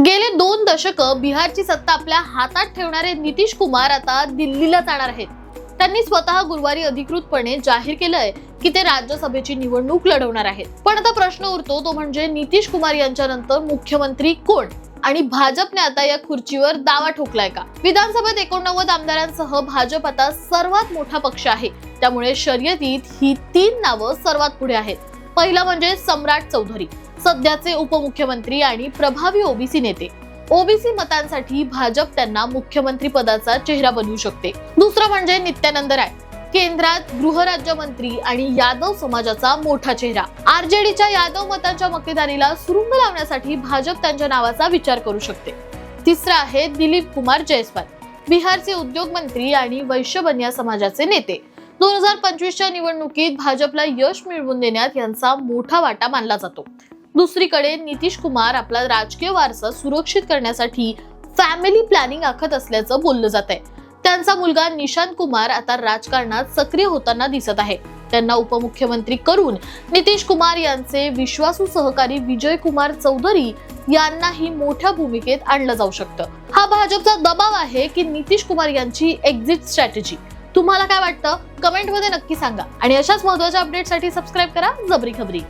गेले 2 दशक बिहारची सत्ता आपल्या हातात ठेवणारे नितीश कुमार आता दिल्लीला जाणार आहेत. त्यांनी स्वतः गुरुवारी अधिकृतपणे जाहीर केलंय की ते राज्यसभेची निवडणूक लढवणार आहेत. पण आता प्रश्न उरतो तो म्हणजे नितीश कुमार यांच्यानंतर मुख्यमंत्री कोण आणि भाजपने आता या खुर्चीवर दावा ठोकलाय का? विधानसभेत 89 आमदारांसह भाजप आता सर्वात मोठा पक्ष आहे. त्यामुळे शर्यतीत ही 3 नावं सर्वात पुढे आहेत. पहिलं म्हणजे सम्राट चौधरी, सध्याचे उपमुख्यमंत्री आणि प्रभावी ओबीसी नेते. ओबीसी मतांसाठी भाजप त्यांना मुख्यमंत्री पदाचा चेहरा बनवू शकते. दुसरं म्हणजे नित्यानंद राय, केंद्रात गृहराज्यमंत्री आणि यादव समाजाचा मोठा चेहरा. आरजेडीच्या यादव मतांच्या मक्तेदारीला सुरुंग लावण्यासाठी भाजप त्यांच्या नावाचा विचार करू शकते. तिसरं आहे दिलीप कुमार जयस्वाल, बिहारचे उद्योग मंत्री आणि वैश्य बनिया समाजाचे नेते. 2025च्या निवडणुकीत भाजपला यश मिळवून देण्यात यांचा मोठा वाटा मानला जातो. दुसरीकडे नितीश कुमार आपला राजकीय वारसा सुरक्षित करण्यासाठी फॅमिली प्लॅनिंग आखत असल्याचं बोललं जात आहे. त्यांचा मुलगा निशांत कुमार आता राजकारणात सक्रिय होताना दिसत आहे. त्यांना उपमुख्यमंत्री करून नितीश कुमार यांचे विश्वासू सहकारी विजय कुमार चौधरी यांनाही मोठ्या भूमिकेत आणलं जाऊ शकतं. हा भाजपचा दबाव आहे की नितीश कुमार यांची एक्झिट स्ट्रॅटेजी? तुम्हाला काय वाटतं? कमेंटमध्ये नक्की सांगा आणि अशाच महत्त्वाच्या अपडेटसाठी सबस्क्राईब करा जबरी खबरी.